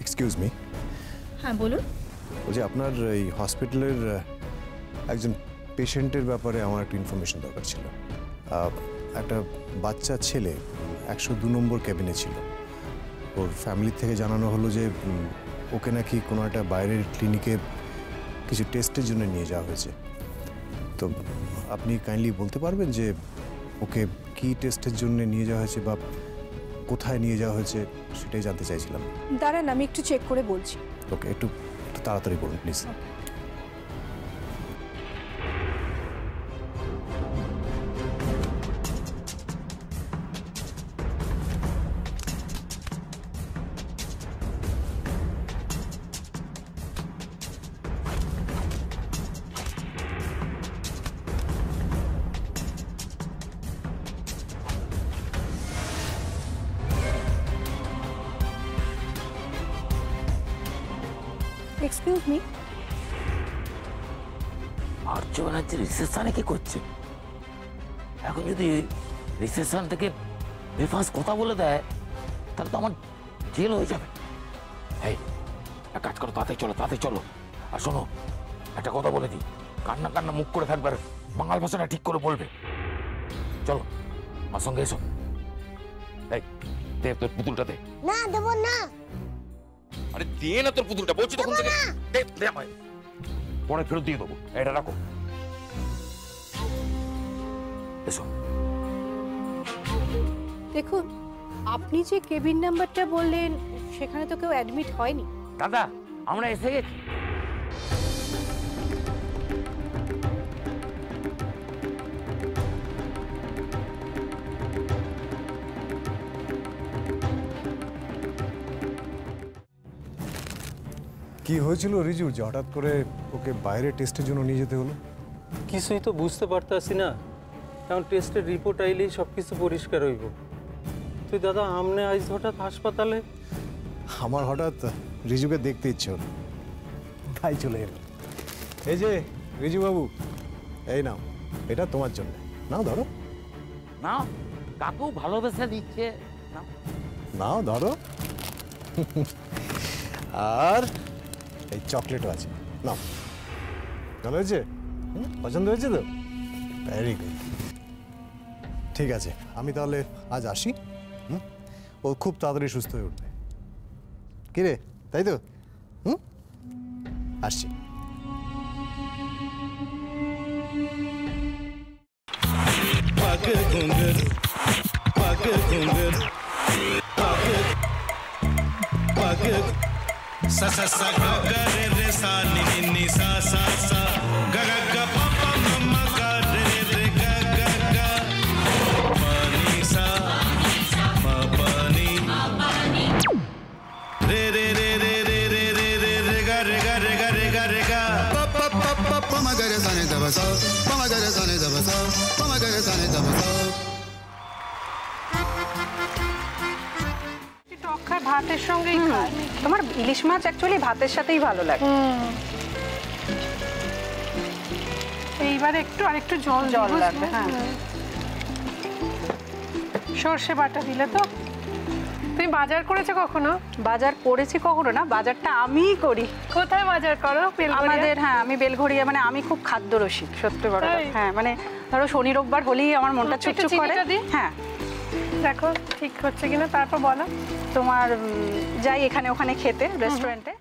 Excuse me. হ্যাঁ বলুন। বলছি আপনার এই হসপিটালের একজন পেশেন্টের ব্যাপারে আমার একটু ইনফরমেশন দরকার ছিল। একটা বাচ্চা ছেলে 102 নম্বর ক্যাবিনে ছিল। ওর ফ্যামিলি থেকে জানানো হলো যে ওকে নাকি কোনো একটা বাইরের ক্লিনিকে কিছু টেস্টের জন্য নিয়ে যাওয়া হয়েছে। তো আপনি কাইন্ডলি বলতে পারবেন যে ওকে কি টেস্টের জন্য নিয়ে যাওয়া হয়েছে বা কোথায় নিয়ে যাওয়া হয়েছে সেটাই জানতে চাইছিলাম। দাঁড়ান আমি একটু চেক করে বলছি। ওকে একটু তাড়াতাড়ি বলুন please. Excuse me. Arya Banerjee রিসেপশনে কি করছে? এখন যদি রিসেপশন থেকে বেফাস কথা বলে দেয় তাহলে তো আমার জেল হয়ে যাবে। এই এক কাজ করো, তাতে চলো। আর শোনো, একটা কথা বলে দিই, কান্না মুখ করে থাকবে, আর বাংলা ভাষাটা ঠিক করে বলবে। চলো আমার সঙ্গে এসো। এই দে তোর পুতুলটা দে। না দেব না। আরে দে না তোর পুতুলটা, বলছি তখন থেকে। দে আমায়, পরে ফেরত দিয়ে দেবো। এটা রাখো, এসো। দেখুন, আপনি যে কেবিন নাম্বারটা বললেন সেখানে তো কেউ অ্যাডমিট হয়নি। দাদা আমরা এসে গেছি। কি হয়েছিল রিজু যে হঠাৎ করে ওকে বাইরে টেস্টের জন্য নিয়ে যেতে হলো? কিছুই তো বুঝতে পারতাছি না, কারণ টেস্টের রিপোর্ট আইলেই সব কিছু পরিষ্কার হইব। তুই দাদা আমনে আজ হঠাৎ হাসপাতালে? আমার হঠাৎ রিজুকে দেখতে ইচ্ছে হলো, তাই চলে এলো। এই যে রিজু বাবু, এই নাও, এটা তোমার জন্য। নাও ধরো। না কাকু ভালোবেসে দিচ্ছে। নাও ধরো। আর এই চকলেটও আছে, নাও। ভালো হয়েছে? পছন্দ হয়েছে তো? Very good. ঠিক আছে, আমি তাহলে আজ আসি। ও খুব তাড়াতাড়ি সুস্থ হয়ে উঠবে। কি রে, তাই তো? আসছি। sa sa sa ga ga re re sa ni ni ni sa sa sa ga ga ga pa pa ma ma ga re re ga ga ga pa ni sa ma pa ni re re re re re re re re re ga re ga re ga re ga re ga pa pa pa pa pa ma ga re sa ni da ba sa pa ma ga re sa ni da ba sa pa ma ga re sa ni da ba sa। ভাতের সঙ্গেই খায়। তোমার ইলিশ মাছ actually ভাতের সাথেই ভালো লাগে। এইবার আরেকটু জল লাগবে। হ্যাঁ, সর্ষে বাটা দিলে তো। তুমি বাজার করেছো কখনো? বাজার করেছি কখনো না, বাজারটা আমিই করি। কোথায় বাজার করো? আমাদের, হ্যাঁ আমি বেলঘড়িয়া, মানে আমি খুব খাদ্য রসিক, সত্যি বড়। হ্যাঁ মানে ধরো শনি রোববার হলেই আমার মনটা চুপচুপ করে। হ্যাঁ দেখো ঠিক হচ্ছে কিনা, তারপর বলো। তোমার যাই এখানে ওখানে খেতে, রেস্টুরেন্টে।